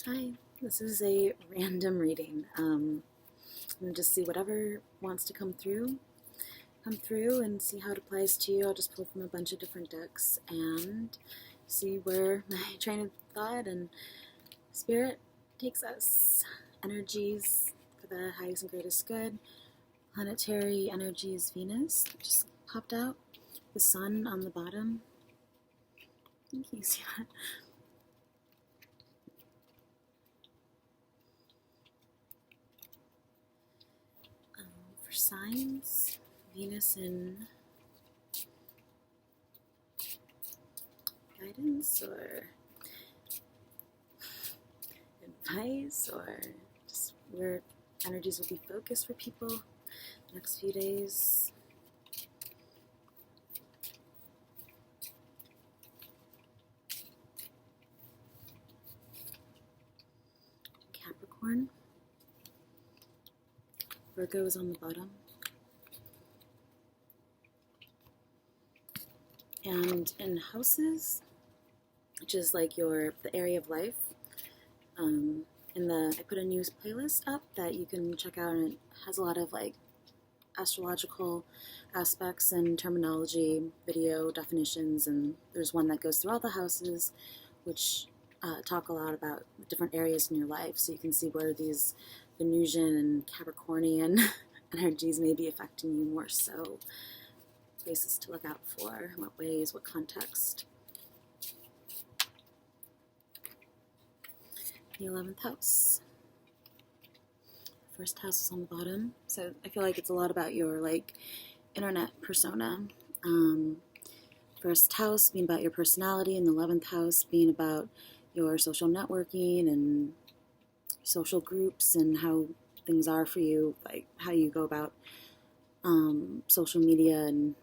Hi, this is a random reading. I'm going to just see whatever wants to come through and see how it applies to you. I'll just pull from a bunch of different decks and see where my train of thought and spirit takes us. Energies for the highest and greatest good. Planetary energies, Venus, just popped out. The sun on the bottom. Can you see that? For signs, Venus in guidance or advice, or just where energies will be focused for people next few days. Capricorn. Virgo is on the bottom. And in houses, which is like the area of life, I put a news playlist up that you can check out, and it has a lot of like astrological aspects and terminology, video definitions, and there's one that goes through all the houses, which talk a lot about different areas in your life, so you can see where these Venusian and Capricornian energies may be affecting you more so. Places to look out for, in what ways, what context. The 11th house. First house is on the bottom, so I feel like it's a lot about your internet persona. First house being about your personality, and the 11th house being about your social networking and social groups and how things are for you, like how you go about social media and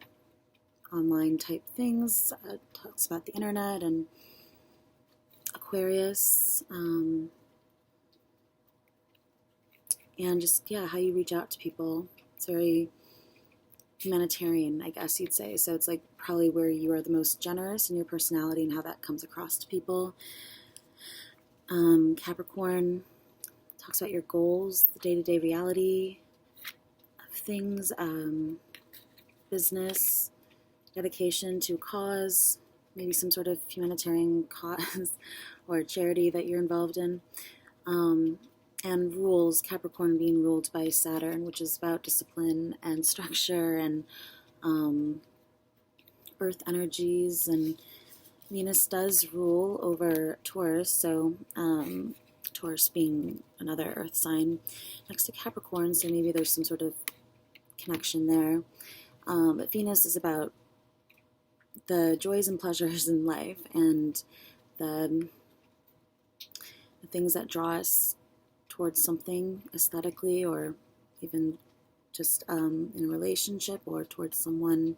online type things. Talks about the internet and Aquarius, and just how you reach out to people. It's very humanitarian, I guess you'd say. So it's like probably where you are the most generous in your personality and how that comes across to people. Capricorn talks about your goals, the day-to-day reality of things, business, dedication to a cause, maybe some sort of humanitarian cause or charity that you're involved in. And rules, Capricorn being ruled by Saturn, which is about discipline and structure and earth energies, and Venus does rule over Taurus, so Taurus being another earth sign next to Capricorn, so maybe there's some sort of connection there. But Venus is about the joys and pleasures in life and the things that draw us towards something aesthetically, or even just in a relationship, or towards someone,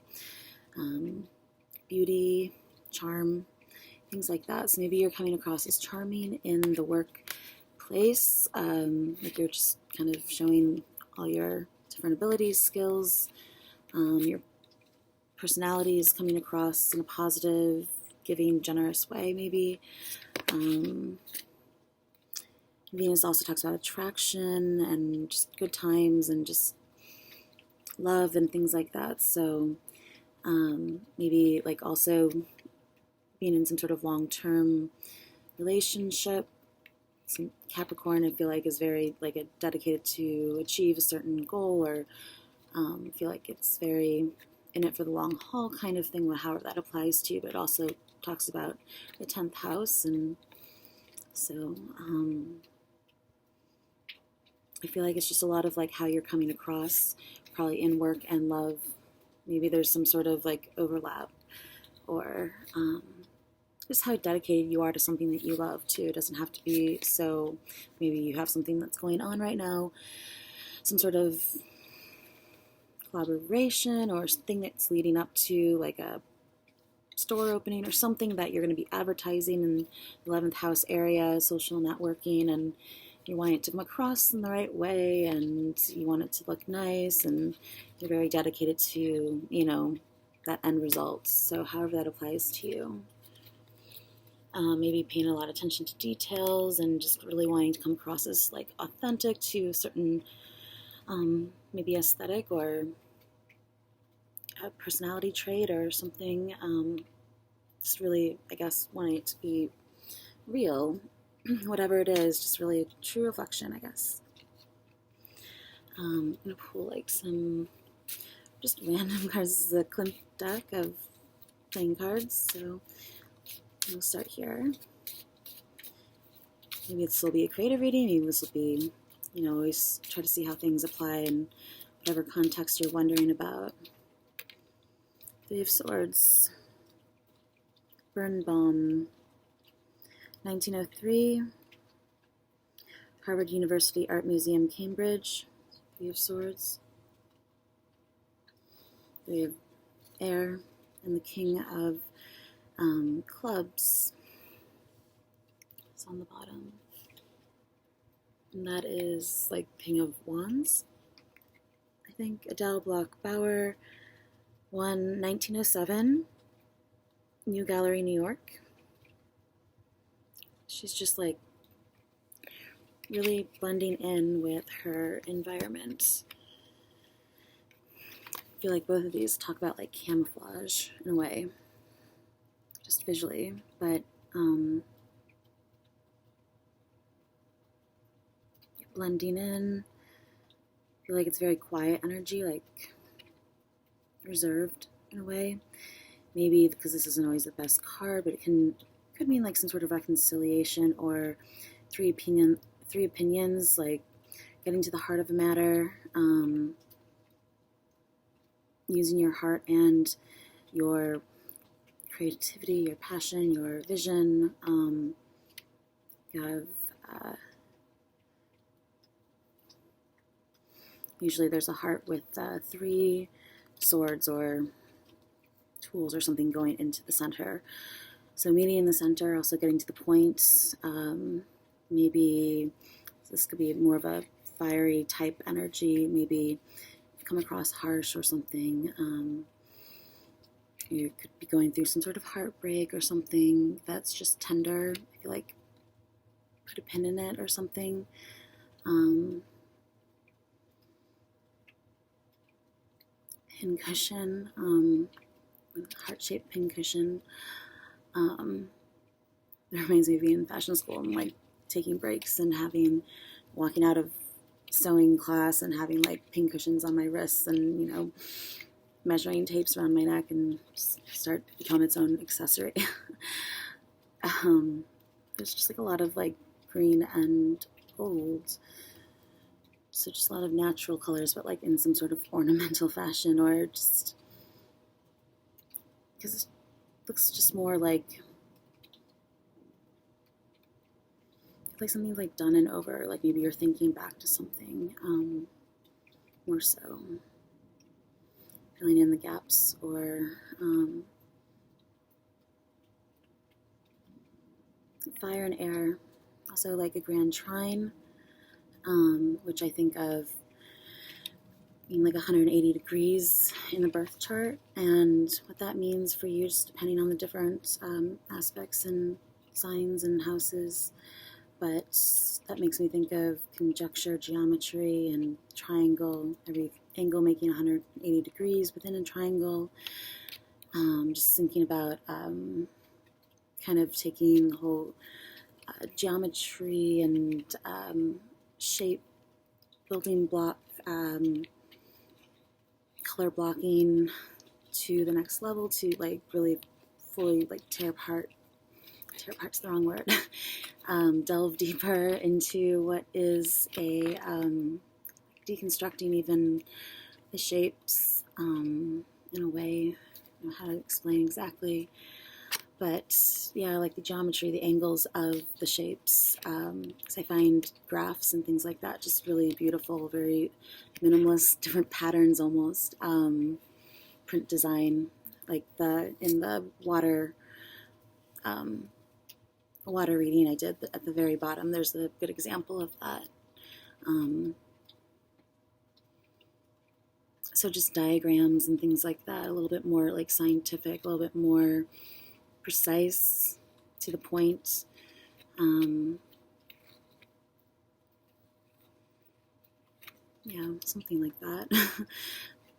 beauty, charm, things like that. So maybe you're coming across as charming in the workplace, like you're just kind of showing all your different abilities, skills, your personality is coming across in a positive, giving, generous way, maybe. Venus also talks about attraction and just good times and just love and things like that. So maybe like also being in some sort of long-term relationship. Capricorn, I feel like, is very dedicated to achieve a certain goal, or I feel like it's very in it for the long haul kind of thing, however that applies to you, but it also talks about the 10th house. And so I feel like it's just a lot of how you're coming across, probably in work and love. Maybe there's some sort of overlap, or just how dedicated you are to something that you love too. It doesn't have to be so. Maybe you have something that's going on right now, some sort of collaboration or something that's leading up to like a store opening or something that you're going to be advertising in the 11th house area, social networking, and you want it to come across in the right way, and you want it to look nice, and you're very dedicated to, that end result. So however that applies to you. maybe paying a lot of attention to details and just really wanting to come across as like authentic to a certain maybe aesthetic or a personality trait or something. Just really, I guess, wanting it to be real, whatever it is, just really a true reflection, I guess. I'm going to pull like some just random cards. This is a Klimt deck of playing cards, so we'll start here. Maybe this will be a creative reading, maybe this will be, always try to see how things apply in whatever context you're wondering about. Three of Swords, Birnbaum, 1903, Harvard University Art Museum, Cambridge, Three of Swords, Three of Air, and the King of Clubs. It's on the bottom. And that is like King of Wands, I think. Adele Bloch-Bauer, 1907, New Gallery, New York. She's just like really blending in with her environment. I feel like both of these talk about like camouflage in a way, just visually, but blending in. I feel like it's very quiet energy, like reserved in a way. Maybe because this isn't always the best card, but it could mean like some sort of reconciliation or three opinions, like getting to the heart of the matter, using your heart and your creativity, your passion, your vision. You have usually there's a heart with 3 swords or tools or something going into the center. So meeting in the center, also getting to the point. Maybe this could be more of a fiery type energy. Maybe come across harsh or something. You could be going through some sort of heartbreak or something that's just tender. I feel like put a pin in it or something. Pin cushion, heart-shaped pin cushion. It reminds me of being in fashion school and like taking breaks and walking out of sewing class and having like pin cushions on my wrists and measuring tapes around my neck and start to become its own accessory. There's just like a lot of like green and gold. So just a lot of natural colors, but like in some sort of ornamental fashion, or just because it looks just more like something like done and over. Like maybe you're thinking back to something more so, filling in the gaps, or fire and air. Also like a grand trine. Which I think of being like 180 degrees in the birth chart, and what that means for you, just depending on the different aspects and signs and houses. But that makes me think of conjecture, geometry, and triangle, every angle making 180 degrees within a triangle. Just thinking about kind of taking the whole geometry and shape, building block, color blocking to the next level, to like really fully like tear apart's the wrong word, delve deeper into what is a deconstructing even the shapes in a way. I don't know how to explain exactly. But yeah, like the geometry, the angles of the shapes. Because I find graphs and things like that just really beautiful, very minimalist, different patterns almost. Print design, like in the water reading I did at the very bottom. There's a good example of that. So just diagrams and things like that, a little bit more like scientific, a little bit more precise, to the point. Yeah, something like that.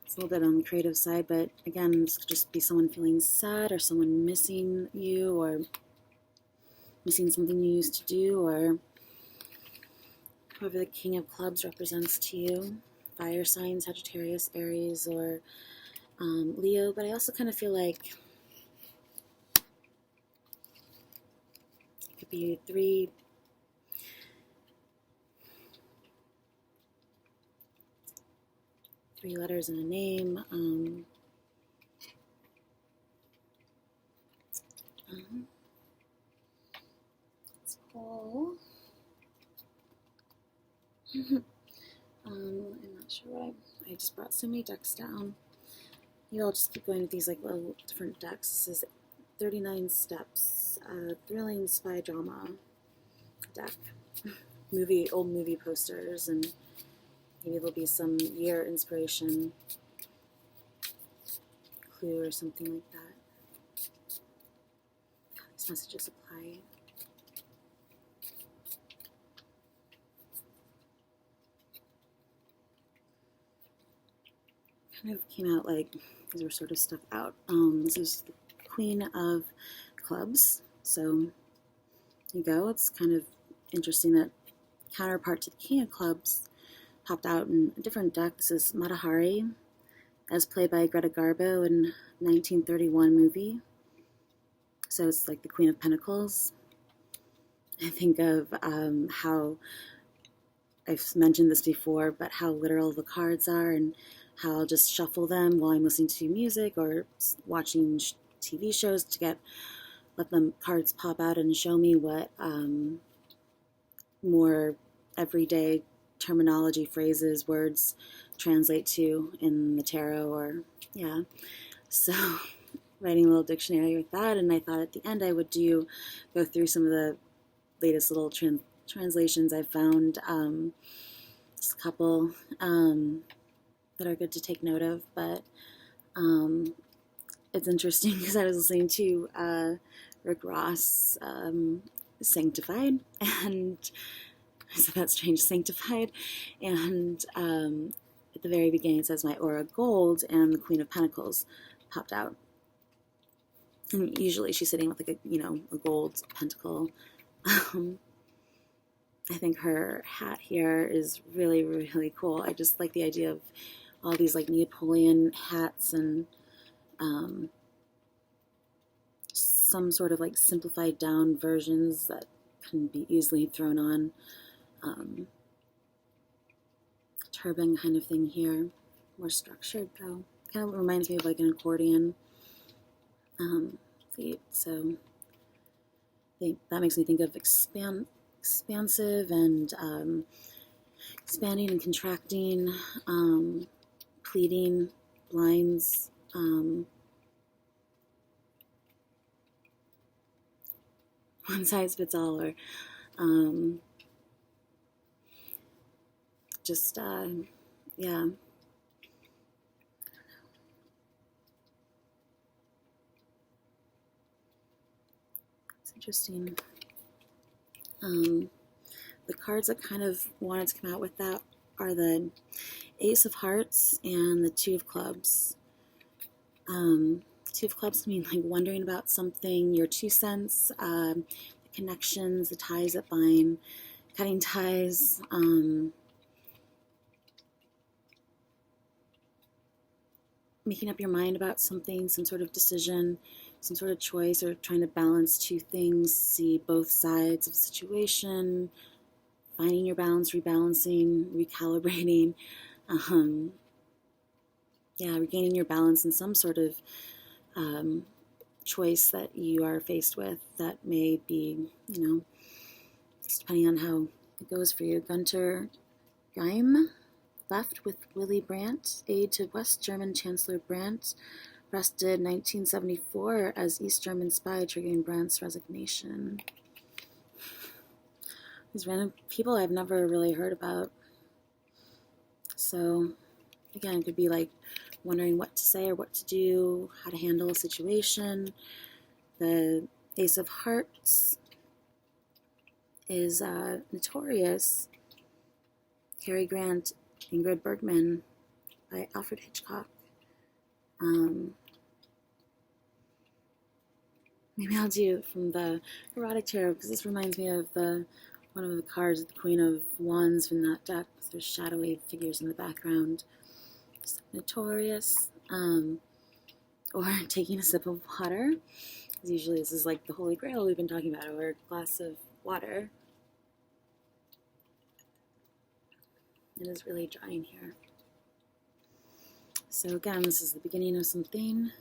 It's a little bit on the creative side, but again, this could just be someone feeling sad, or someone missing you, or missing something you used to do, or whoever the King of Clubs represents to you. Fire sign, Sagittarius, Aries, or Leo. But I also kind of feel like it could be three letters in a name. Let's pull. I'm not sure what I just brought so many decks down. Maybe I'll just keep going with these like little different decks. This is 39 Steps, thrilling spy drama deck. Old movie posters, and maybe there'll be some year inspiration clue or something like that. These messages apply. Kind of came out like these were sort of stuck out. This is the Queen of Clubs. So there you go. It's kind of interesting that counterpart to the King of Clubs popped out in a different deck. This is Matahari, as played by Greta Garbo in 1931 movie. So it's like the Queen of Pentacles. I think of how I've mentioned this before, but how literal the cards are, and how I'll just shuffle them while I'm listening to music or watching TV shows to let the cards pop out and show me what more everyday terminology, phrases, words translate to in the tarot, or yeah. So writing a little dictionary with that, and I thought at the end I would go through some of the latest little translations I found, just a couple that are good to take note of. But it's interesting because I was listening to Rick Ross, Sanctified, and I said that strange, Sanctified, and at the very beginning it says my aura gold, and the Queen of Pentacles popped out. And usually she's sitting with like a gold pentacle. I think her hat here is really, really cool. I just like the idea of all these like Napoleon hats, and some sort of like simplified down versions that can be easily thrown on. Turban kind of thing here, more structured though. Kind of reminds me of like an accordion. So I think that makes me think of expansive and expanding and contracting, pleating, blinds, one size fits all, or just yeah. It's interesting. The cards that kind of wanted to come out with that are the Ace of Hearts and the Two of Clubs. Two of Clubs mean like wondering about something, your 2 cents, the connections, the ties that bind, cutting ties, making up your mind about something, some sort of decision, some sort of choice, or trying to balance 2 things, see both sides of a situation, finding your balance, rebalancing, recalibrating, regaining your balance in some sort of choice that you are faced with that may be, just depending on how it goes for you. Gunter Geim left with Willy Brandt, aide to West German Chancellor Brandt, arrested 1974 as East German spy, triggering Brandt's resignation. These random people I've never really heard about. So, again, it could be like wondering what to say or what to do, how to handle a situation. The Ace of Hearts is Notorious, Cary Grant, Ingrid Bergman by Alfred Hitchcock. Maybe I'll do it from the Erotic Tarot, because this reminds me of one of the cards, the Queen of Wands from that deck. There's shadowy figures in the background. Just Notorious. Or taking a sip of water. Because usually this is like the Holy Grail we've been talking about, or a glass of water. It is really dry in here. So again, this is the beginning of something.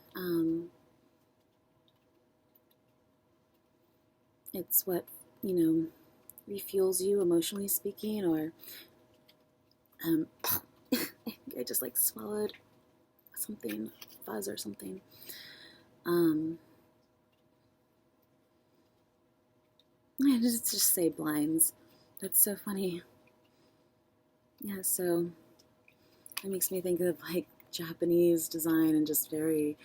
It's what, refuels you emotionally speaking, or I just like swallowed something, fuzz or something. I just say blinds. That's so funny. Yeah, so it makes me think of like Japanese design and just very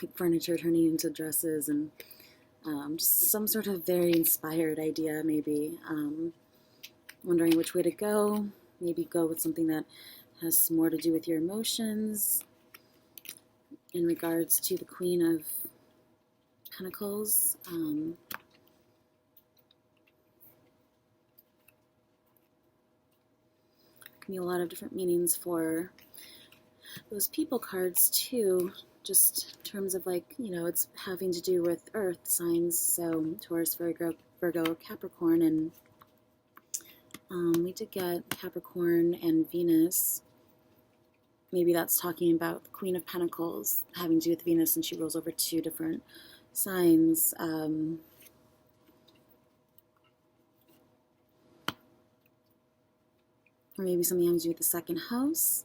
like furniture turning into dresses, and just some sort of very inspired idea, maybe. Wondering which way to go. Maybe go with something that has more to do with your emotions in regards to the Queen of Pentacles. Can be a lot of different meanings for those people cards too, just in terms of like, it's having to do with earth signs, so Taurus, Virgo, Capricorn, and we did get Capricorn and Venus. Maybe that's talking about the Queen of Pentacles having to do with Venus, and she rolls over 2 different signs. Or maybe something having to do with the 2nd house.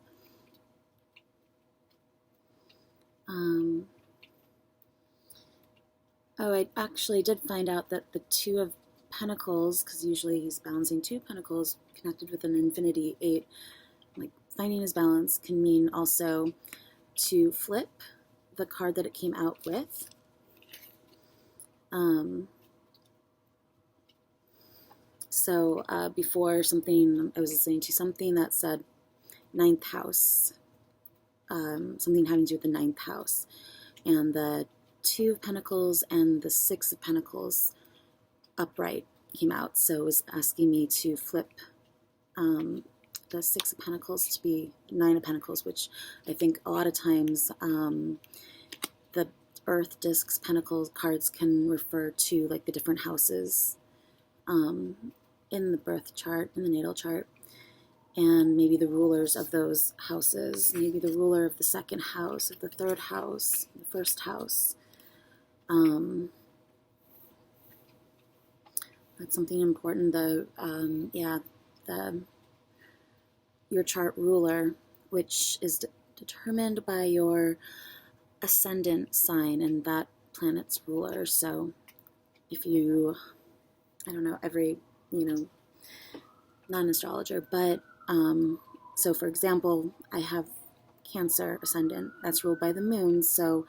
I actually did find out that the 2 of Pentacles, because usually he's balancing 2 Pentacles connected with an infinity 8, like finding his balance can mean also to flip the card that it came out with. So before something, I was listening to something that said 9th house, something having to do with the 9th house, and the 2 of Pentacles and the 6 of Pentacles upright came out. So it was asking me to flip the 6 of Pentacles to be 9 of Pentacles, which I think a lot of times the Earth discs Pentacles cards can refer to like the different houses in the birth chart, in the natal chart, and maybe the rulers of those houses, maybe the ruler of the 2nd house, of the 3rd house, the 1st house. That's something important. Your chart ruler, which is determined by your ascendant sign and that planet's ruler. So if you, I don't know, every, not an astrologer, but so for example, I have Cancer ascendant that's ruled by the moon, so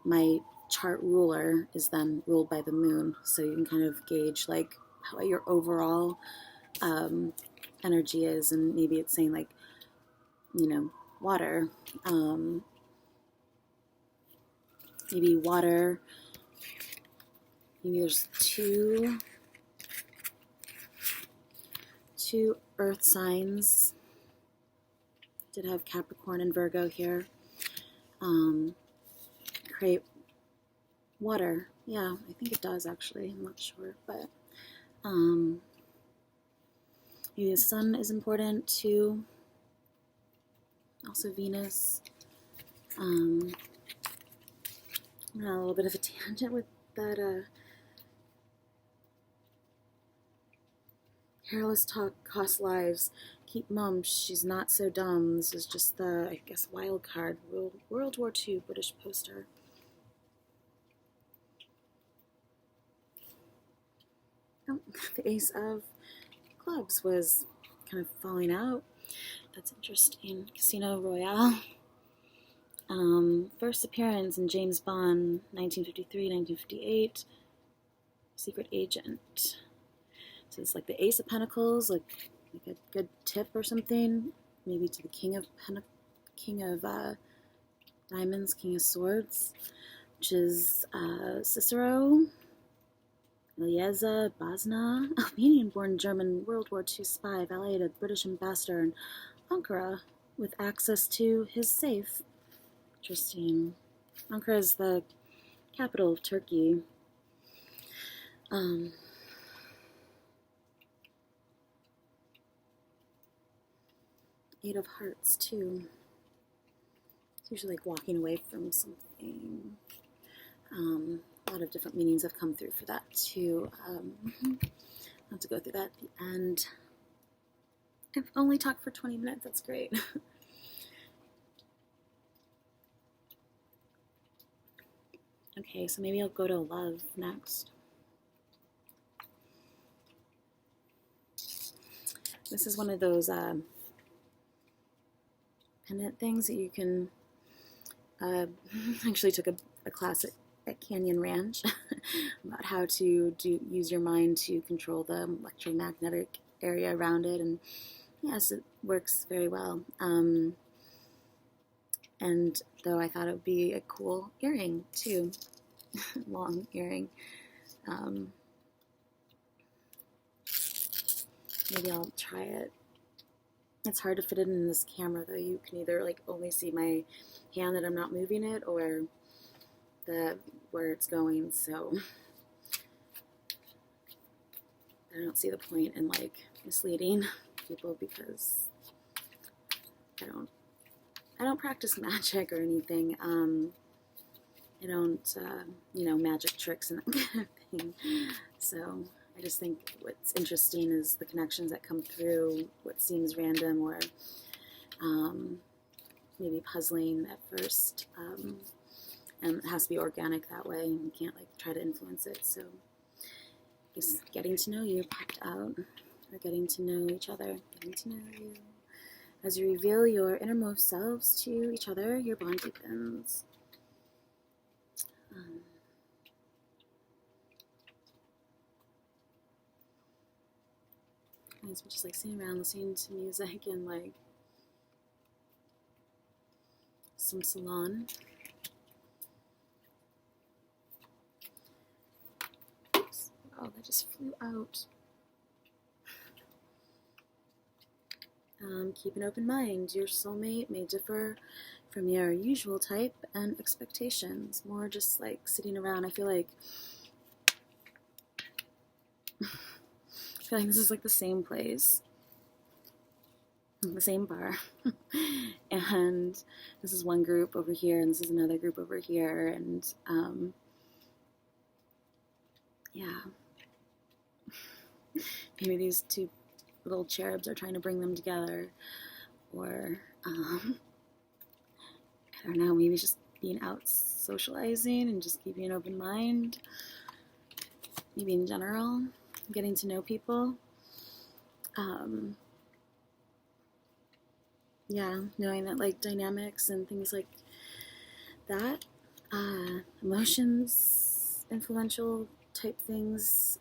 my chart ruler is then ruled by the moon, so you can kind of gauge like how your overall energy is, and maybe it's saying like, water, maybe water, maybe there's two earth signs. Did have Capricorn and Virgo here. Create water. Yeah, I think it does actually. I'm not sure, but maybe the sun is important too. Also Venus. A little bit of a tangent with that. Careless talk costs lives. Keep mum. She's not so dumb. This is just the, I guess, wild card. World War II British poster. Oh, the Ace of Clubs was kind of falling out. That's interesting. Casino Royale. First appearance in James Bond, 1953, 1958. Secret agent. So it's like the Ace of Pentacles, like a good tip or something, maybe to the King of Diamonds, King of Swords, which is Cicero, Elieza Basna, Albanian-born German World War II spy, valet to British ambassador in Ankara, with access to his safe. Interesting. Ankara is the capital of Turkey. Eight of Hearts, too. It's usually like walking away from something. A lot of different meanings have come through for that, too. I'll have to go through that at the end. I've only talked for 20 minutes. That's great. Okay, so maybe I'll go to love next. This is one of those pendant things that you can actually took a class at Canyon Ranch about how to use your mind to control the electromagnetic area around it, and yes, it works very well. And though I thought it would be a cool earring too, long earring. Maybe I'll try it. It's hard to fit it in this camera though. You can either like only see my hand that I'm not moving it, or where it's going. So I don't see the point in like misleading people, because I don't practice magic or anything. I don't magic tricks and that kind of thing. So I just think what's interesting is the connections that come through what seems random or maybe puzzling at first. And it has to be organic that way. You can't like try to influence it. So just getting to know you popped out, or getting to know each other, getting to know you. As you reveal your innermost selves to each other, your bond deepens. Nice, but just like sitting around listening to music and like some salon. Oh, that just flew out. Keep an open mind. Your soulmate may differ from your usual type and expectations. More just like sitting around. I feel like this is like the same place, the same bar. And this is one group over here, and this is another group over here, and yeah. Maybe these two little cherubs are trying to bring them together, or I don't know, maybe just being out socializing and just keeping an open mind. Maybe in general, getting to know people. Yeah, knowing that like dynamics and things like that, emotions, influential type things,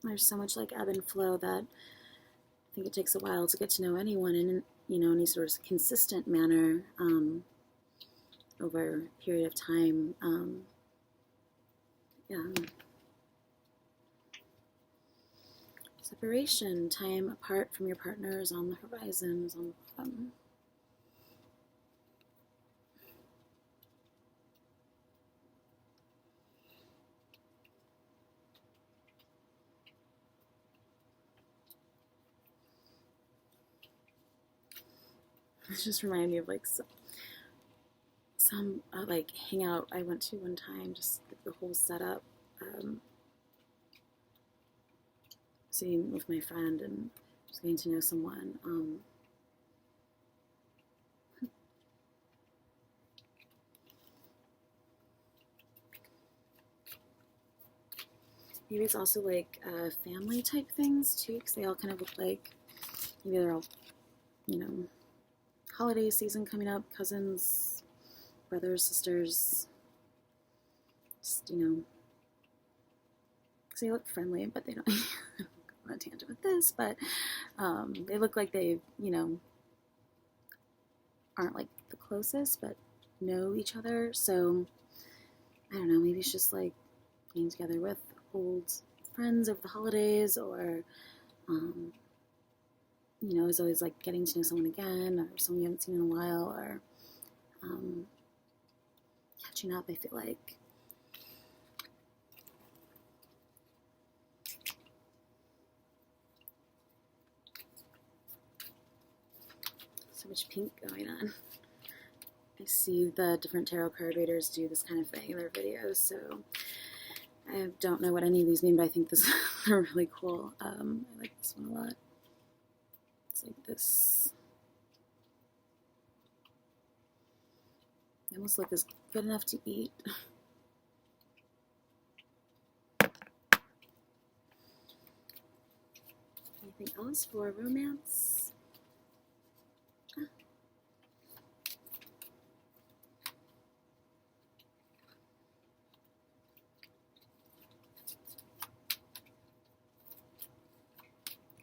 there's so much like ebb and flow that I think it takes a while to get to know anyone in any sort of consistent manner over a period of time. Yeah. Separation, time apart from your partner is on the horizon, is on the bottom. It just reminded me of like some like hangout I went to one time, just like the whole setup, sitting with my friend and just getting to know someone. Maybe it's also like family type things too, because they all kind of look like, maybe they're all, holiday season coming up, cousins, brothers, sisters, just, because they look friendly, but they don't go on a tangent with this, but they look like they, aren't like the closest, but know each other. So I don't know, maybe it's just like getting together with old friends over the holidays, or it's always like getting to know someone again, or someone you haven't seen in a while, or catching up, I feel like. So much pink going on. I see the different tarot card readers do this kind of thing in their videos, so I don't know what any of these mean, but I think this are really cool. I like this one a lot. It's like this. They almost look as good enough to eat. Anything else for romance?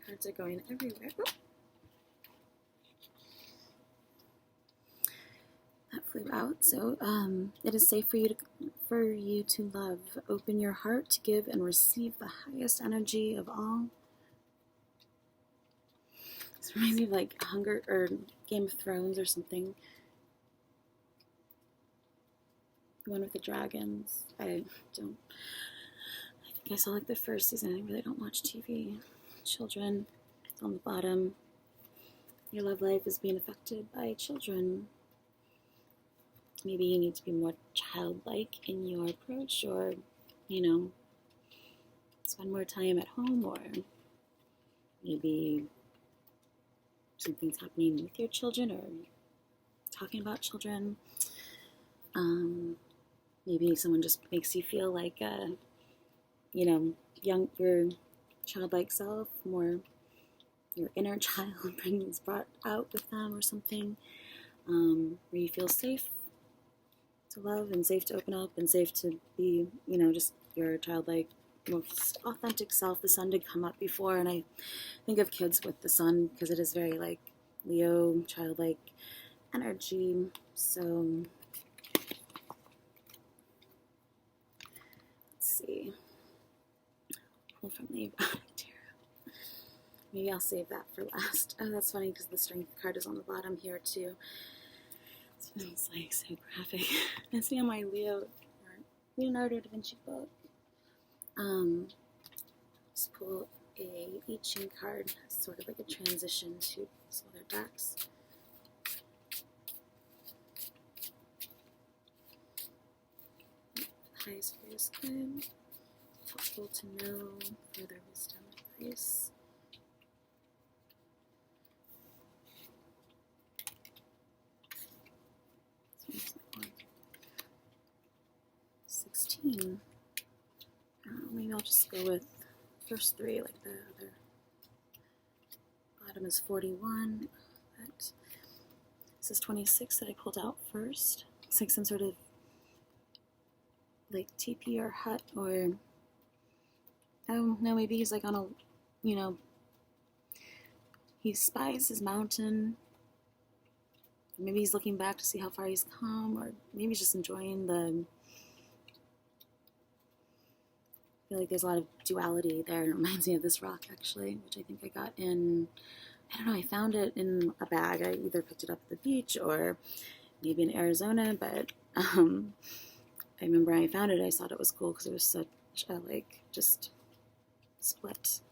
Cards are going everywhere. Oh. That flew out. So it is safe for you to love. Open your heart to give and receive the highest energy of all. This reminds me of like Hunger or Game of Thrones or something. The one with the dragons. I think I saw like the first season. I really don't watch TV. Children on the bottom. Your love life is being affected by children. Maybe you need to be more childlike in your approach, or, spend more time at home, or maybe something's happening with your children, or talking about children. Maybe someone just makes you feel like, your childlike self, more your inner child is brought out with them or something, where you feel safe to love and safe to open up and safe to be, just your childlike, most authentic self. The sun did come up before, and I think of kids with the sun because it is very like Leo, childlike energy. So let's see. Pull from the tarot. Maybe I'll save that for last. Oh, that's funny because the strength card is on the bottom here too. It's like so graphic. I see on my Leonardo da Vinci book. Just pull a I Ching card, sort of like a transition to some other decks. Highest is good. Helpful to know further wisdom advice. Maybe I'll just go with first three, like the other. Bottom is 41. This is 26 that I pulled out first. It's like some sort of like teepee or hut, or oh no, maybe he's like on a, he spies his mountain. Maybe he's looking back to see how far he's come, or maybe he's just enjoying the. I feel like there's a lot of duality there. It reminds me of this rock, actually, which I think I got in, I don't know, I found it in a bag. I either picked it up at the beach or maybe in Arizona, but I remember when I found it, I thought it was cool because it was such a, just split.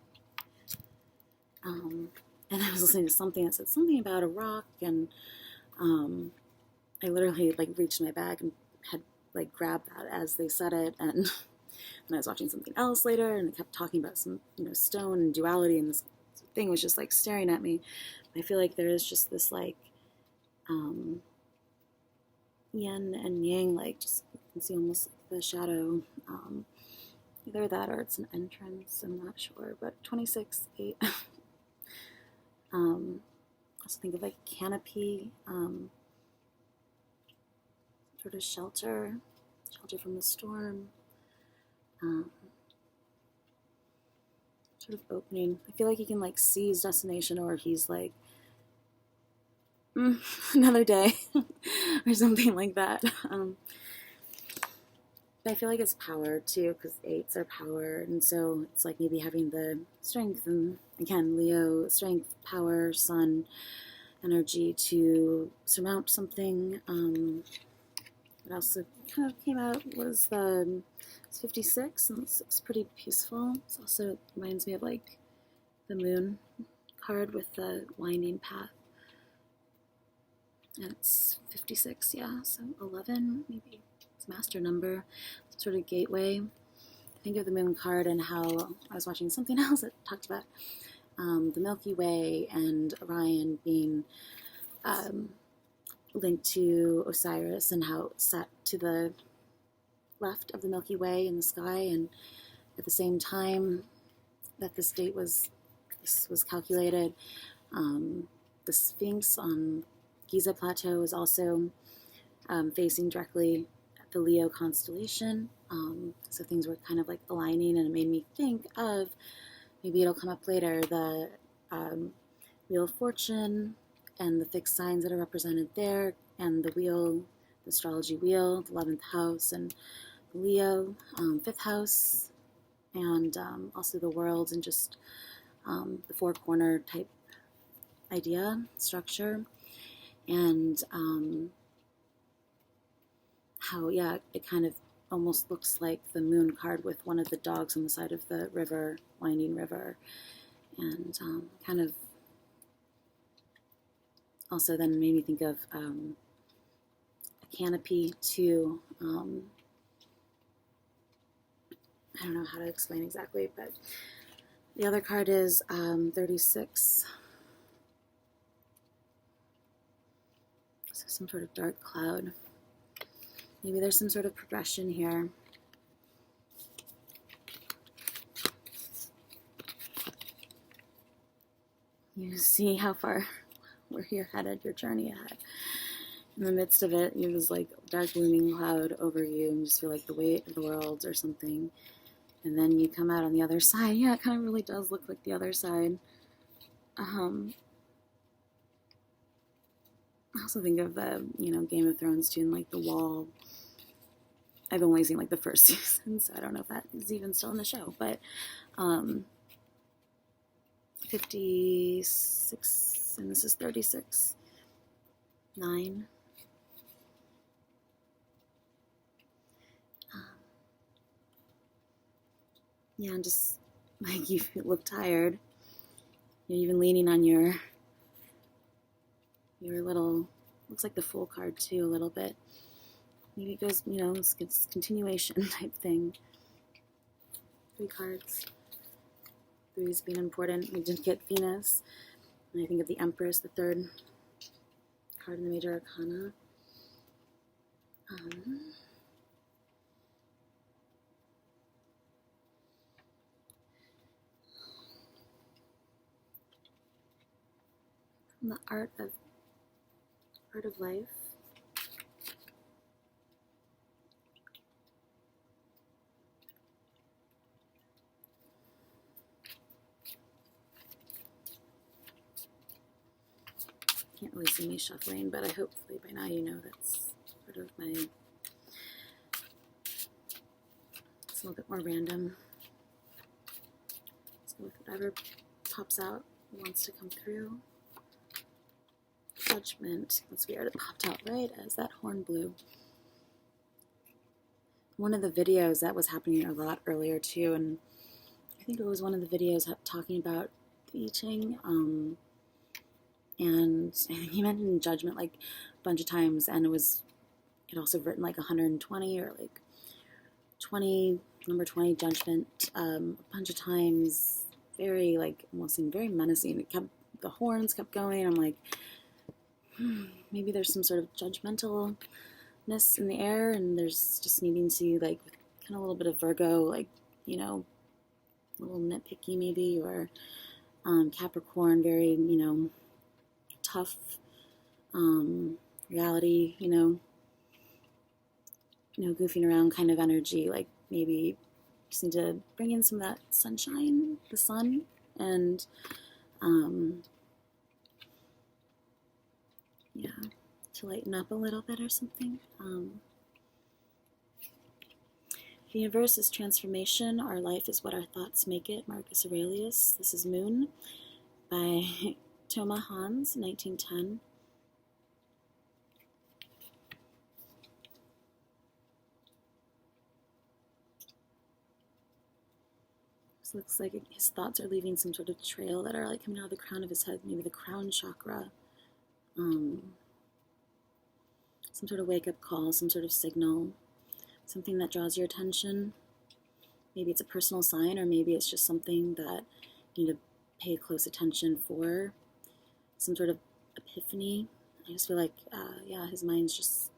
And I was listening to something that said something about a rock, and I literally, reached my bag and had, grabbed that as they said it, and I was watching something else later, and it kept talking about some, stone and duality, and this thing was just, staring at me. I feel like there is just this, yin and yang, just, you can see almost the shadow, either that or it's an entrance, I'm not sure, but 26, 8, Also think of like canopy, sort of shelter from the storm, sort of opening. I feel like he can like see his destination, or he's like, another day, or something like that. But I feel like it's power too, because eights are power, and so it's like maybe having the strength, and again, Leo, strength, power, sun, energy to surmount something. What else kind of came out was it's 56, and it looks pretty peaceful. It also reminds me of like the moon card with the winding path. And it's 56, yeah, so 11, maybe it's master number, some sort of gateway. Think of the moon card and how I was watching something else that talked about the Milky Way and Orion being linked to Osiris, and how it sat to the left of the Milky Way in the sky, and at the same time that this was calculated, the Sphinx on Giza Plateau is also facing directly at the Leo constellation. So things were kind of like aligning, and it made me think of, maybe it'll come up later, the Wheel of Fortune and the fixed signs that are represented there, and the wheel, the astrology wheel, the 11th house, and Leo, 5th house, and also the worlds, and just the four corner type idea, structure. And how, yeah, it kind of almost looks like the moon card with one of the dogs on the side of the river, winding river. And kind of also then made me think of a canopy too. I don't know how to explain exactly, but the other card is 36. So some sort of dark cloud. Maybe there's some sort of progression here. You see how far where you're headed, your journey ahead. In the midst of it, you have this like dark looming cloud over you, and just feel like the weight of the world or something. And then you come out on the other side. Yeah, it kind of really does look like the other side. I also think of the, Game of Thrones too, and like the wall. I've only seen like the first season, so I don't know if that is even still in the show. But 56, and this is 36. 9. Yeah, and just like you look tired. You're even leaning on your little, looks like the Fool card too a little bit. Maybe it goes, it's continuation type thing. 3 cards. 3's being important. We did get Venus. And I think of the Empress, the 3rd card in the major arcana. From the art of life. Can't really see me shuffling, but hopefully by now you know that's sort of my, it's a little bit more random. Let's go with whatever pops out, wants to come through. Judgment. That's weird. It popped out right as that horn blew. One of the videos that was happening a lot earlier too, and I think it was one of the videos talking about the CHING, and I think he mentioned judgment like a bunch of times, and it also written like 120 or like 20, number 20, judgment, a bunch of times. Very like almost seemed very menacing. The horns kept going. I'm like, maybe there's some sort of judgmentalness in the air, and there's just needing to like kind of a little bit of Virgo, like, a little nitpicky maybe, or Capricorn, very, tough reality, goofing around kind of energy. Like maybe just need to bring in some of that sunshine, the sun, and yeah, to lighten up a little bit or something. The universe is transformation. Our life is what our thoughts make it. Marcus Aurelius. This is Moon by Thomas Hans, 1910. This looks like his thoughts are leaving some sort of trail that are like coming out of the crown of his head, maybe the crown chakra. Some sort of wake-up call, some sort of signal, something that draws your attention. Maybe it's a personal sign, or maybe it's just something that you need to pay close attention for. Some sort of epiphany. I just feel like, his mind's just,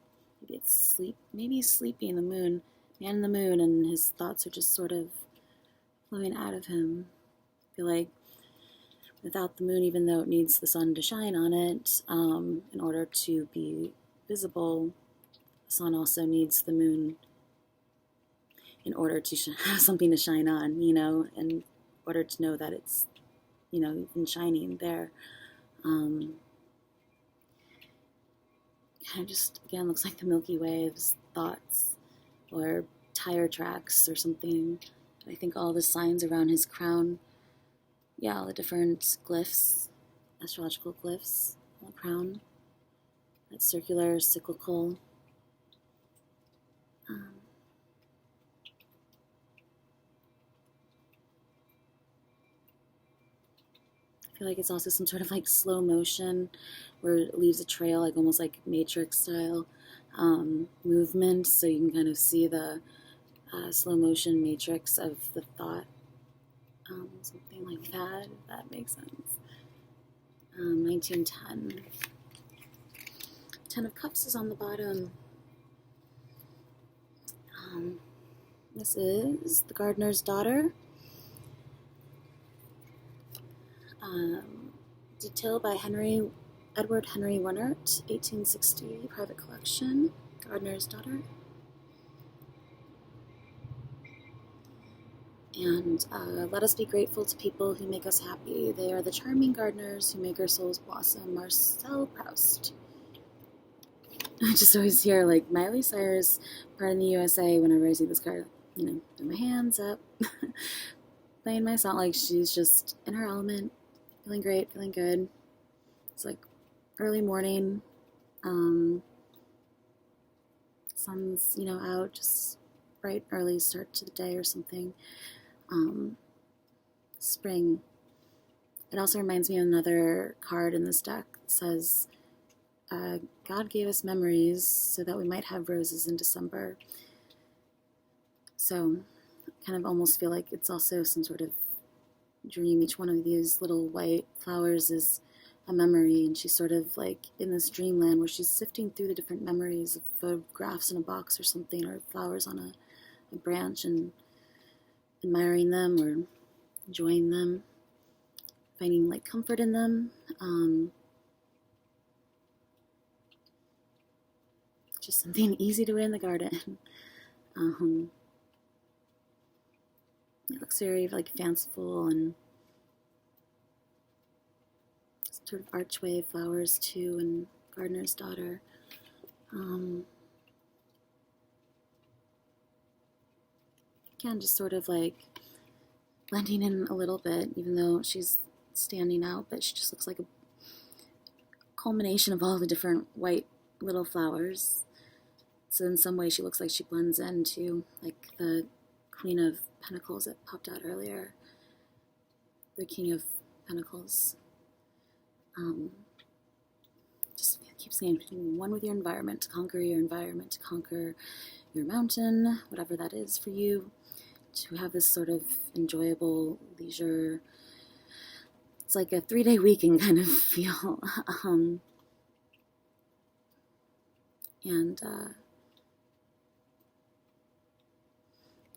maybe it's maybe he's sleepy in the moon, man in the moon, and his thoughts are just sort of flowing out of him. I feel like without the moon, even though it needs the sun to shine on it, in order to be visible, the sun also needs the moon in order to have something to shine on, in order to know that it's, even shining there. Kind of just, again, looks like the Milky Way of thoughts or tire tracks or something. I think all the signs around his crown, all the different glyphs, astrological glyphs on the crown. That's circular, cyclical. I feel like it's also some sort of like slow motion where it leaves a trail, like almost like Matrix style movement, so you can kind of see the slow motion matrix of the thought, something like that, if that makes sense. 1910. 10 of Cups is on the bottom. This is The Gardener's Daughter. Detail by Edward Henry Winnert, 1860, private collection, Gardener's Daughter. And let us be grateful to people who make us happy. They are the charming gardeners who make our souls blossom. Marcel Proust. I just always hear like Miley Cyrus, part in the USA, whenever I see this card, throw my hands up, playing my song, like she's just in her element, feeling great, feeling good. It's like early morning, sun's, out, just bright early start to the day or something. Spring. It also reminds me of another card in this deck that says, God gave us memories so that we might have roses in December. So kind of almost feel like it's also some sort of dream. Each one of these little white flowers is a memory, and she's sort of like in this dreamland where she's sifting through the different memories of photographs in a box or something, or flowers on a branch, and admiring them or enjoying them, finding like comfort in them. Just something easy to do in the garden. It looks very like fanciful and sort of archway flowers too, and Gardener's Daughter. Again, just sort of like blending in a little bit, even though she's standing out, but she just looks like a culmination of all the different white little flowers. So in some way she looks like she blends into like the Queen of Pentacles that popped out earlier, the King of Pentacles. Just keep saying, one with your environment, to conquer your environment, to conquer your mountain, whatever that is for you, to have this sort of enjoyable leisure. It's like a 3-day weekend kind of feel.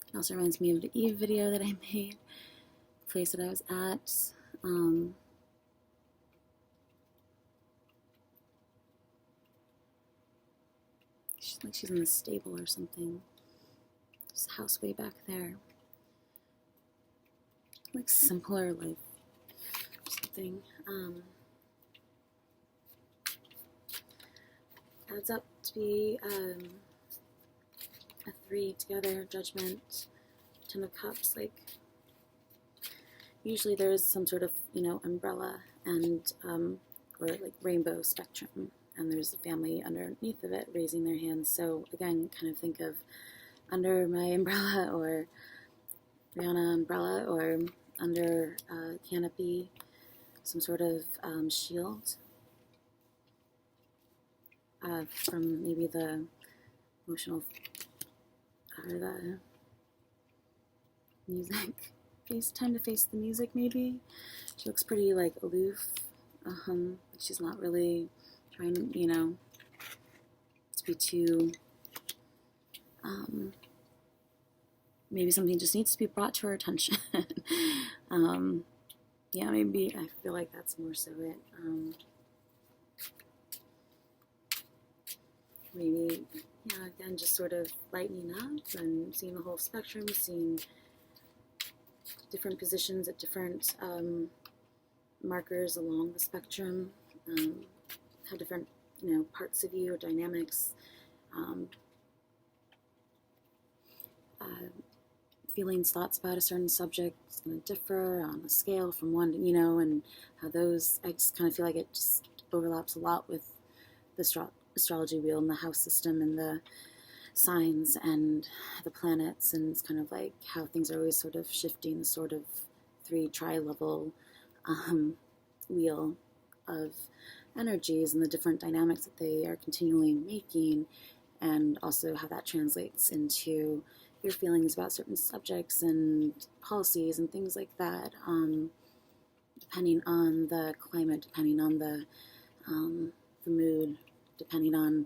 It also reminds me of the Eve video that I made, the place that I was at. she's in the stable or something. There's a house way back there. Like simpler life or something. Adds up to be a 3 together. Judgment, 10 of Cups. Like usually there's some sort of, you know, umbrella and or like rainbow spectrum, and there's a family underneath of it raising their hands. So again, kind of think of under my umbrella or Rihanna umbrella, or under a canopy, some sort of shield from maybe the emotional or the music. Time to face the music, maybe. She looks pretty like aloof. She's not really trying, you know, to be too. Maybe something just needs to be brought to her attention. Yeah, maybe I feel like that's more so it. Maybe, yeah, again, just sort of lightening up and seeing the whole spectrum, seeing different positions at different markers along the spectrum, how different, you know, parts of you or dynamics, feelings, thoughts about a certain subject is going to differ on a scale from one to, you know, and how those, I just kind of feel like it just overlaps a lot with the astrology wheel and the house system and the signs and the planets, and it's kind of like how things are always sort of shifting, sort of 3 tri-level wheel of energies and the different dynamics that they are continually making, and also how that translates into your feelings about certain subjects and policies and things like that, depending on the climate, depending on the mood, depending on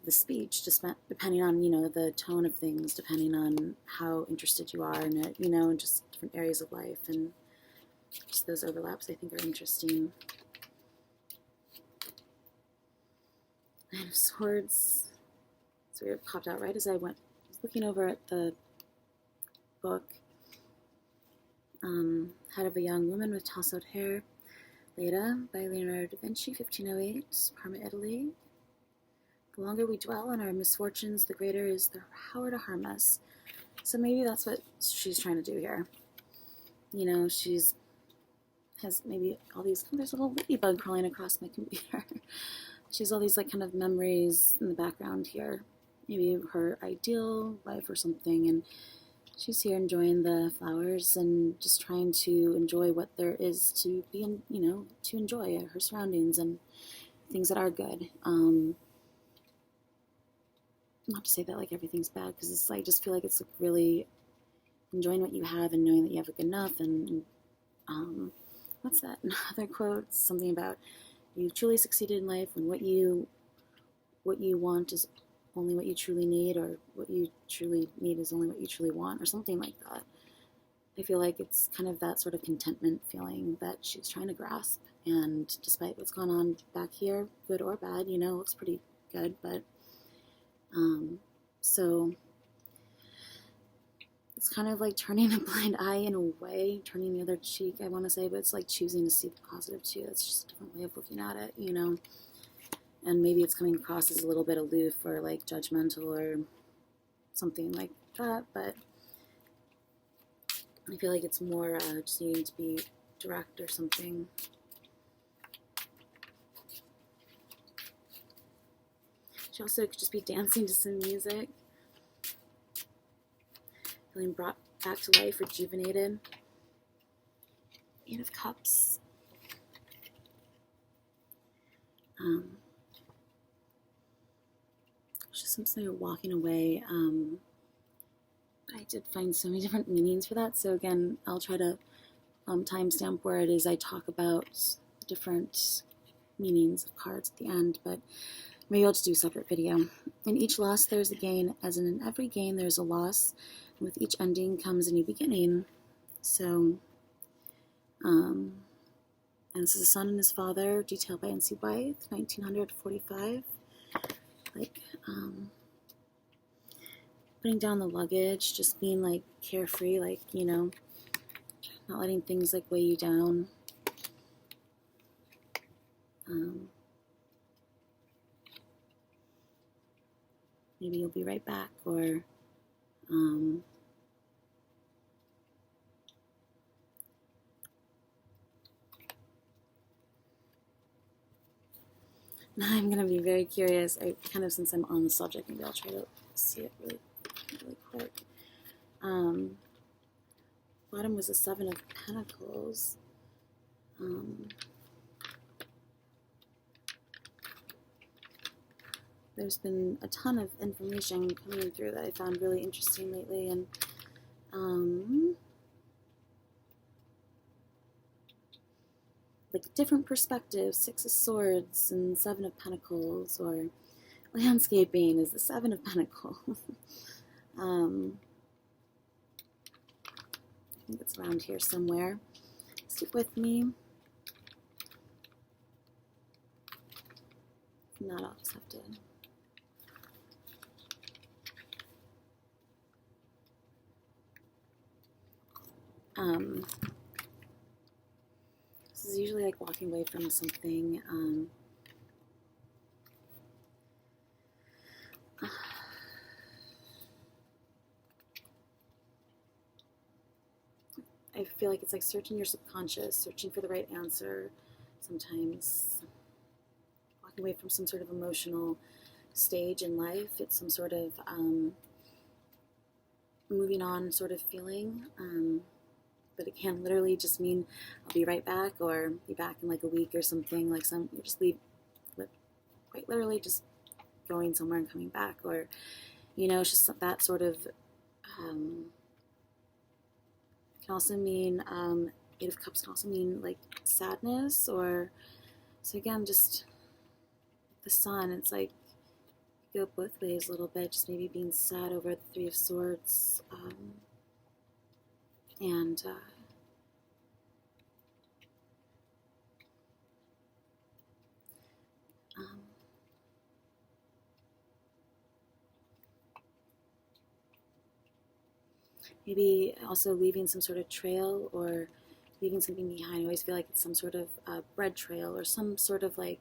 the speech, just depending on, you know, the tone of things, depending on how interested you are in it, you know, and just different areas of life, and just those overlaps I think are interesting. Nine of Swords. So it popped out right as I was looking over at the book. Head of a Young Woman with Tousled Hair, Leda by Leonardo da Vinci, 1508, Parma, Italy. The longer we dwell on our misfortunes, the greater is the power to harm us. So maybe that's what she's trying to do here. You know, has maybe all these, there's a little ladybug crawling across my computer. She has all these like kind of memories in the background here. Maybe her ideal life or something, and she's here enjoying the flowers and just trying to enjoy what there is to be, you know, to enjoy her surroundings and things that are good. Not to say that like everything's bad, because it's like, I just feel like it's like really enjoying what you have and knowing that you have it good enough. And what's that? Another quote, something about you truly succeeded in life when what you want is only what you truly need, or what you truly need is only what you truly want, or something like that. I feel like it's kind of that sort of contentment feeling that she's trying to grasp, and despite what's gone on back here, good or bad, you know, it looks pretty good, but so it's kind of like turning a blind eye in a way, turning the other cheek, I want to say, but it's like choosing to see the positive too. It's just a different way of looking at it, you know. And maybe it's coming across as a little bit aloof or like judgmental or something like that, but I feel like it's more just needing to be direct or something. She also could just be dancing to some music, feeling brought back to life, rejuvenated. 8 of Cups. Just something of walking away. I did find so many different meanings for that. So again, I'll try to timestamp where it is I talk about different meanings of cards at the end, but maybe I'll just do a separate video. In each loss, there's a gain, as in every gain, there's a loss. And with each ending comes a new beginning. So, and this is A Son and His Father, detailed by N.C. Wyeth, 1945. Like, putting down the luggage, just being like carefree, like, you know, not letting things like weigh you down. Maybe you'll be right back, or now I'm going to be very curious. I kind of, since I'm on the subject, maybe I'll try to see it really, really quick. Bottom was a 7 of Pentacles. There's been a ton of information coming through that I found really interesting lately, and like different perspectives. 6 of Swords and 7 of Pentacles, or landscaping is the 7 of Pentacles. I think it's around here somewhere. Stick with me. If not, I'll just have to. This is usually like walking away from something. I feel like it's like searching your subconscious, searching for the right answer. Sometimes walking away from some sort of emotional stage in life. It's some sort of moving on sort of feeling. But it can literally just mean I'll be right back, or be back in like a week or something. Like you just leave, quite literally just going somewhere and coming back, or, you know, it's just that sort of. Can also mean 8 of Cups can also mean like sadness, or so again, just the Sun. It's like go both ways a little bit. Just maybe being sad over the 3 of Swords, and maybe also leaving some sort of trail, or leaving something behind. I always feel like it's some sort of bread trail, or some sort of like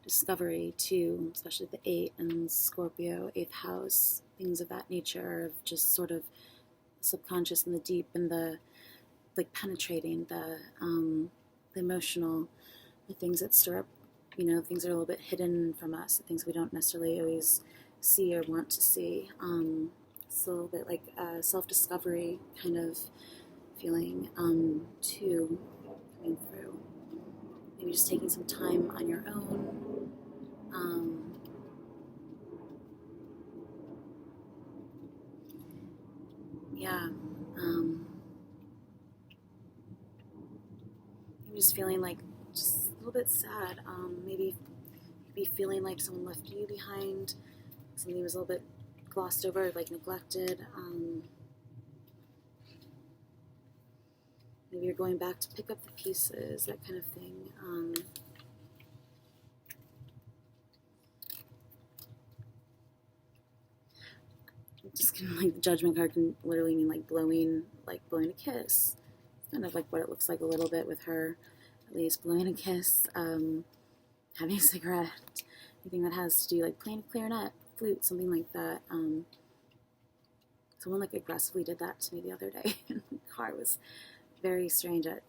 discovery too, especially the 8 and Scorpio, 8th house, things of that nature, of just sort of subconscious and the deep, and the like penetrating the emotional, the things that stir up, you know, things that are a little bit hidden from us, the things we don't necessarily always see or want to see. It's a little bit like a self-discovery kind of feeling too, coming through. Maybe just taking some time on your own. Maybe just feeling like just a little bit sad. Maybe feeling like someone left you behind. Something was a little bit glossed over, like neglected. Maybe you're going back to pick up the pieces, that kind of thing. Just kind of like the Judgment card can literally mean like blowing a kiss. Kind of like what it looks like a little bit with her, at least blowing a kiss, having a cigarette, anything that has to do like playing a clarinet, flute, something like that. Someone like aggressively did that to me the other day in the car. It was very strange. They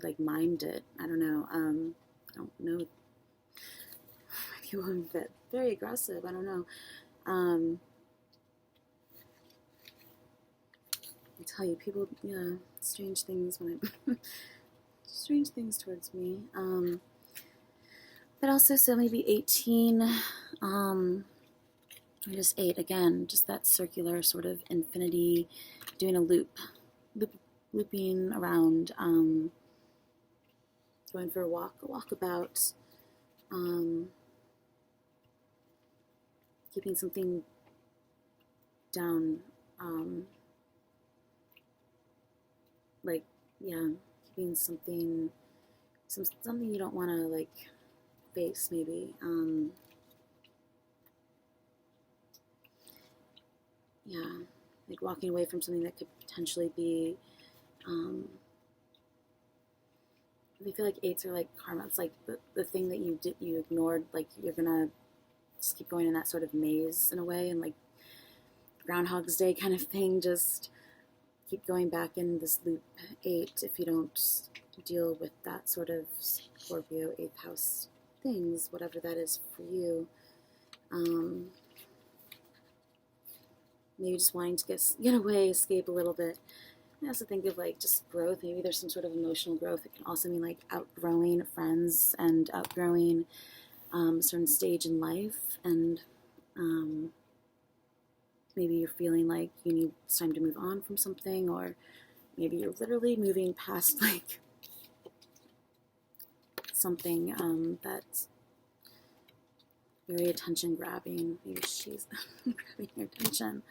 like mimed it. I don't know. I don't know. People are very aggressive. I don't know. I tell you, people, yeah, strange things when strange things towards me. But also, so maybe 18, or just 8 again, just that circular sort of infinity, doing a looping around, going for a walkabout, keeping something down, like, yeah, keeping something you don't want to like face, maybe. yeah, like walking away from something that could potentially be, I feel like eights are like karma. It's like the thing that you ignored, like you're gonna just keep going in that sort of maze in a way, and like Groundhog's Day kind of thing, just keep going back in this loop. Eight, if you don't deal with that sort of Scorpio 8th house things, whatever that is for you. Maybe just wanting to get away, escape a little bit. I also think of like just growth. Maybe there's some sort of emotional growth. It can also mean like outgrowing friends and outgrowing a certain stage in life, and maybe you're feeling like it's time to move on from something, or maybe you're literally moving past like something that's very attention grabbing. Maybe she's grabbing your attention.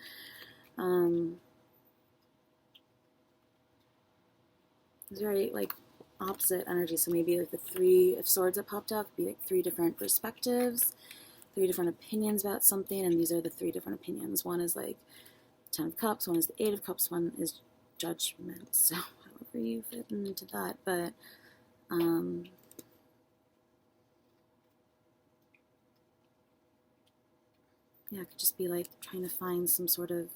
It's very like opposite energy. So maybe like the Three of Swords that popped up be like three different perspectives, three different opinions about something, and these are the three different opinions. One is like Ten of Cups, one is the Eight of Cups, one is Judgment. So however you fit into that, but yeah, it could just be like trying to find some sort of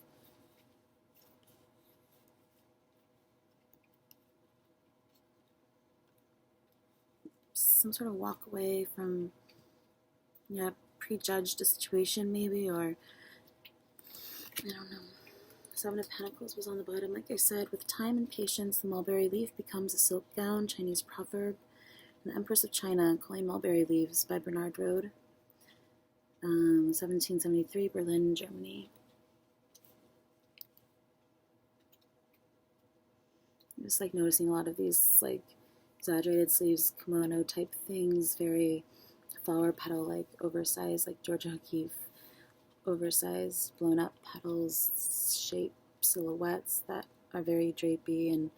walk away from, yeah, prejudged a situation maybe, or I don't know. Seven of Pentacles was on the bottom. Like I said, with time and patience, the mulberry leaf becomes a silk gown, Chinese proverb. And the Empress of China, Calling Mulberry Leaves by Bernard Rode. 1773, Berlin, Germany. I'm just like noticing a lot of these like exaggerated sleeves, kimono type things, very flower petal, like oversized, like Georgia O'Keeffe, oversized, blown up petals, shape silhouettes that are very drapey and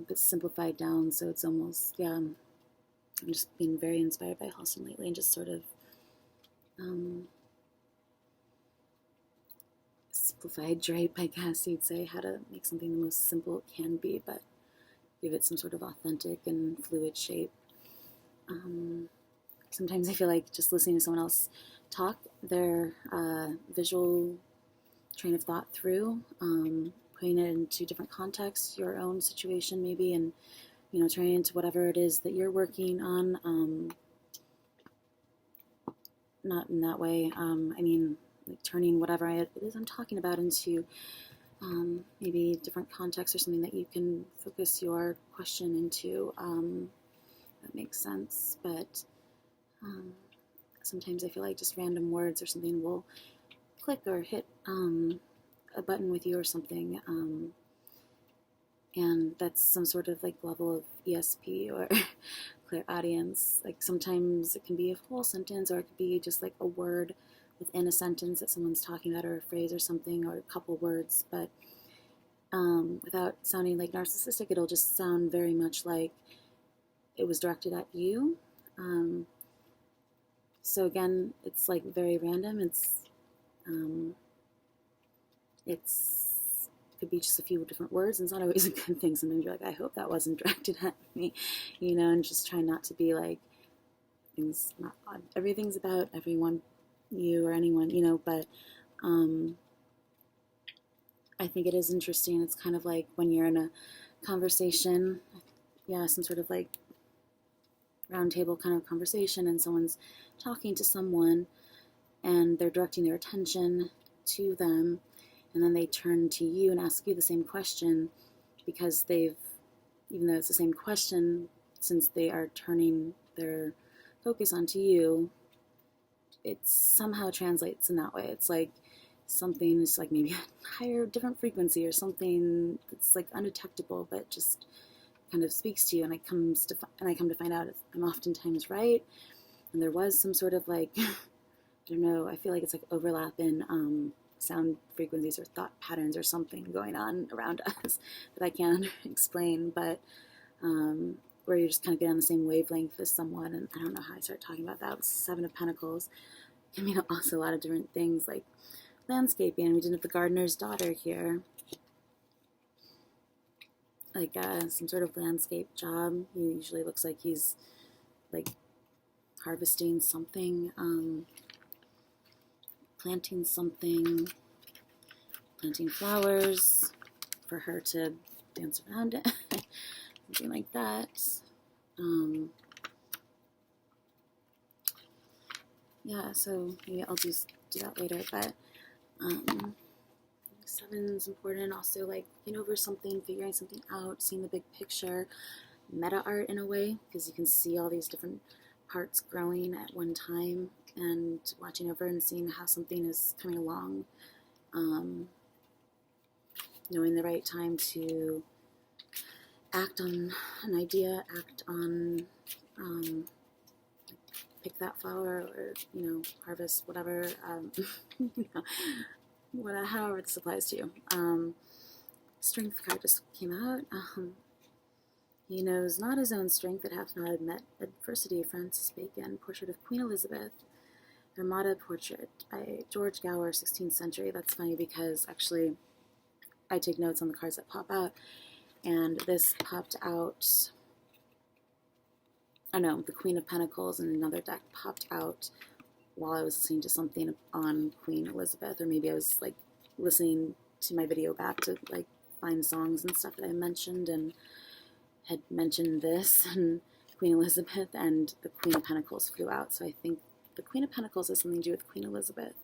but simplified down. So it's almost, yeah, I'm just being very inspired by Halston lately, and just sort of simplified drape, I guess you'd say, how to make something the most simple it can be, but give it some sort of authentic and fluid shape. Sometimes I feel like just listening to someone else talk their visual train of thought through, putting it into different contexts, your own situation maybe, and turning it into whatever it is that you're working on. Not in that way. I mean, like turning whatever it is I'm talking about into maybe different contexts or something that you can focus your question into. That makes sense. But sometimes I feel like just random words or something will click or hit a button with you or something. And that's some sort of like level of ESP or clairaudience. Like sometimes it can be a whole sentence, or it could be just like a word within a sentence that someone's talking about, or a phrase or something, or a couple words, but without sounding like narcissistic, it'll just sound very much like it was directed at you. So again, it's like very random. It's could be just a few different words, and it's not always a good thing. Sometimes you're like, I hope that wasn't directed at me, and just try not to be like, things not everything's about everyone, you or anyone, but I think it is interesting. It's kind of like when you're in a conversation, yeah, some sort of like round table kind of conversation, and someone's talking to someone and they're directing their attention to them, and then they turn to you and ask you the same question, because even though it's the same question, since they are turning their focus onto you, it somehow translates in that way. It's like something is like maybe a higher, different frequency, or something that's like undetectable, but just kind of speaks to you. And I come to find out I'm oftentimes right. And there was some sort of like, I don't know, I feel like it's like overlap in sound frequencies or thought patterns or something going on around us that I can't explain, but where you just kind of get on the same wavelength as someone. And I don't know how I started talking about that. It was Seven of Pentacles. I mean, also a lot of different things, like landscaping. We did have the gardener's daughter here. Like some sort of landscape job. He usually looks like he's like harvesting something, planting something, planting flowers for her to dance around it, something like that. Yeah, so maybe I'll just do that later, but 7 is important. Also, like getting over something, figuring something out, seeing the big picture, meta art in a way, because you can see all these different parts growing at one time, and watching over and seeing how something is coming along, knowing the right time to act on an idea, act on pick that flower, or harvest whatever, however this applies to you. Strength card just came out. He knows not his own strength that hath not met adversity. Francis Bacon. Portrait of Queen Elizabeth. Armada portrait by George Gower, 16th century. That's funny because actually I take notes on the cards that pop out, and this popped out. Oh no, the Queen of Pentacles in another deck popped out while I was listening to something on Queen Elizabeth, or maybe I was like listening to my video back to like find songs and stuff that I mentioned, and had mentioned this and Queen Elizabeth, and the Queen of Pentacles flew out. So I think the Queen of Pentacles has something to do with Queen Elizabeth.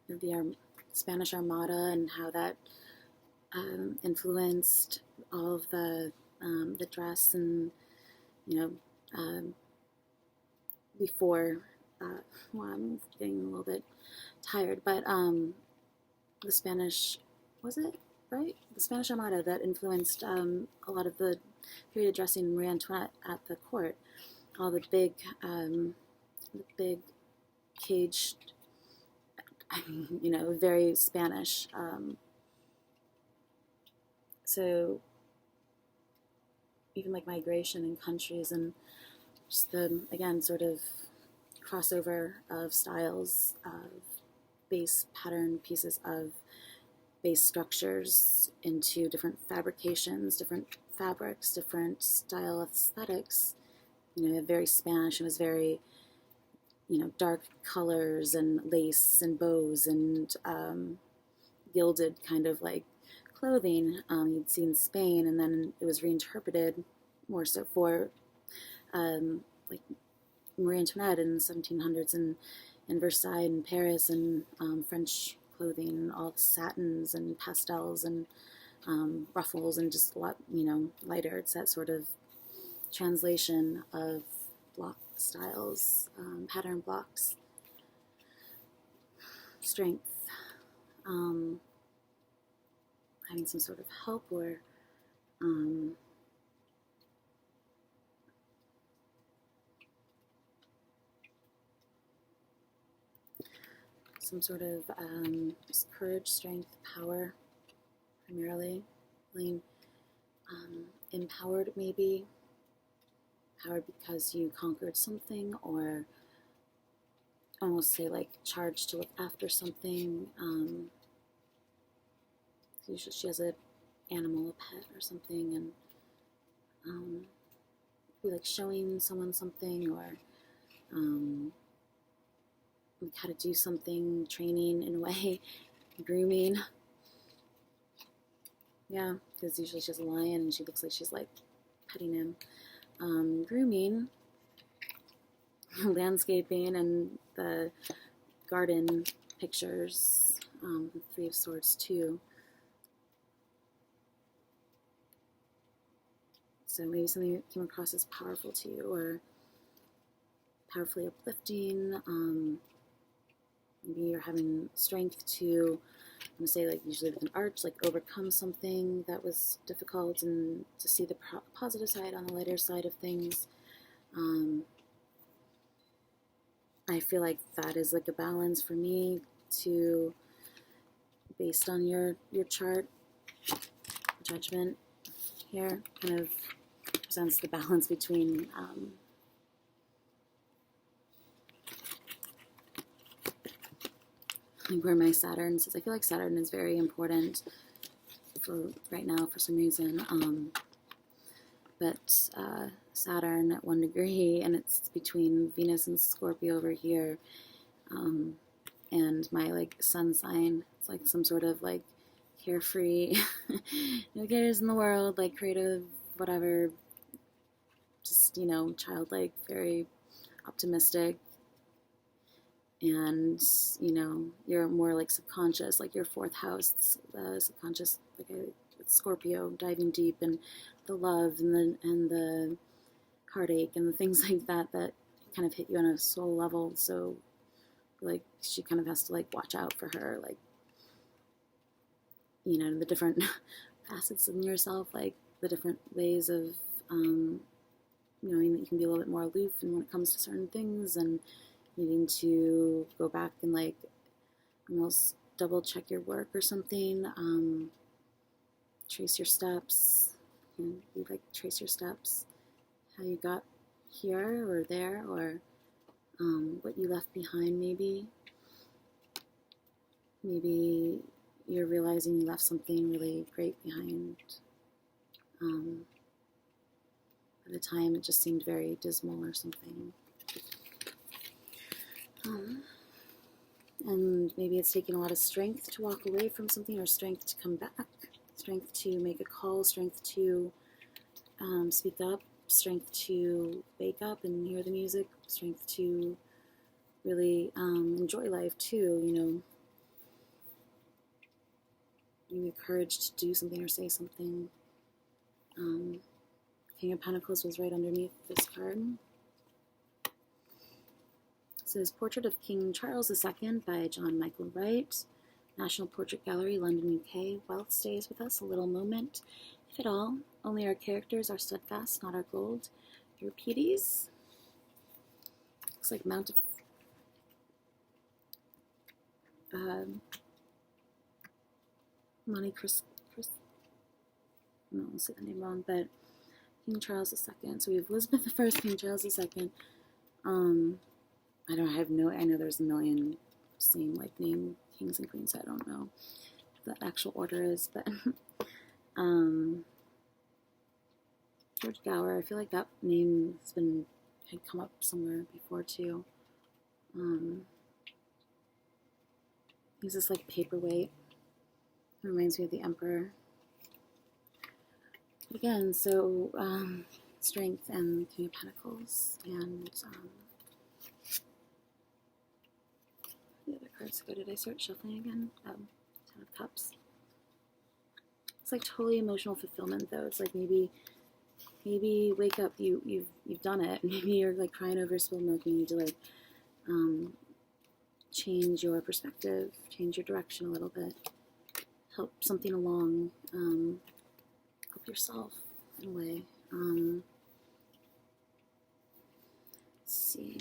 The Spanish Armada and how that influenced all of the dress, and before. Well, I'm getting a little bit tired, but the Spanish, was it right? The Spanish Armada that influenced a lot of the period dressing in Marie Antoinette at the court. All the big caged, very Spanish. So even like migration in countries, and just the, again, sort of crossover of styles, of base pattern pieces, of base structures into different fabrications, different fabrics, different style aesthetics. Very Spanish. It was very, dark colors and lace and bows and gilded kind of like clothing you'd see in Spain, and then it was reinterpreted more so for like Marie Antoinette in the 1700s, and in Versailles and Paris, and French clothing, all the satins and pastels and ruffles, and just a lot, lighter. It's that sort of translation of block styles, pattern blocks. Strength. Having some sort of help, or some sort of just courage, strength, power, primarily. Feeling empowered, maybe. Powered because you conquered something, or almost say like charged to look after something. Usually she has an animal, a pet or something, and be like showing someone something, or like how to do something, training in a way, grooming. Yeah, because usually she has a lion and she looks like she's like petting him. Grooming, landscaping, and the garden pictures, 3 of Swords too. So maybe something that came across as powerful to you, or powerfully uplifting. Maybe you're having strength to, I'm going to say, like usually with an arch, like overcome something that was difficult, and to see the positive side on the lighter side of things. I feel like that is like a balance for me to, based on your chart, Judgment here kind of presents the balance between like where my Saturn sits. I feel like Saturn is very important for right now for some reason. But Saturn at 1 degree, and it's between Venus and Scorpio over here, and my like sun sign. It's like some sort of like carefree, no cares in the world, like creative, whatever, just, you know, childlike, very optimistic. And, you know, you're more like subconscious, like your fourth house, subconscious, like a Scorpio, diving deep, and the love and the heartache and the things like that that kind of hit you on a soul level. So like she kind of has to like watch out for her, like, you know, the different facets in yourself, like the different ways of knowing that you can be a little bit more aloof and when it comes to certain things, and needing to go back and like almost double check your work or something, trace your steps, and you like trace your steps, how you got here or there, or what you left behind. Maybe you're realizing you left something really great behind. At the time it just seemed very dismal or something. And maybe it's taking a lot of strength to walk away from something, or strength to come back, strength to make a call, strength to speak up, strength to wake up and hear the music, strength to really enjoy life too, you know. You need courage to do something or say something. King of Pentacles was right underneath this card. It says Portrait of King Charles II by John Michael Wright, National Portrait Gallery, London, UK. Wealth stays with us a little moment, if at all. Only our characters are steadfast, not our gold. Euripides. Looks like Mount of Monte Cristo. No, I'll say the name wrong, but King Charles II. So we have Elizabeth I, King Charles II. I know there's a million same like name kings and queens. So I don't know what that actual order is, but George Gower. I feel like that name had come up somewhere before too. He's this like paperweight. It reminds me of the Emperor. Again, so strength and King of Pentacles, and the other cards go. Did I start shuffling again? Ten of Cups. It's like totally emotional fulfillment though. It's like maybe wake up. You've done it. Maybe you're like crying over spilled milk. You need to like change your perspective, change your direction a little bit, help something along, help yourself in a way. Let's see.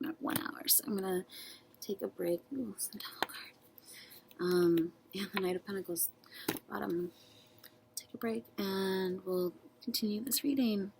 I'm at 1 hour, so I'm gonna take a break. Ooh, it's the Devil card. And the Knight of Pentacles bottom. Take a break, and we'll continue this reading.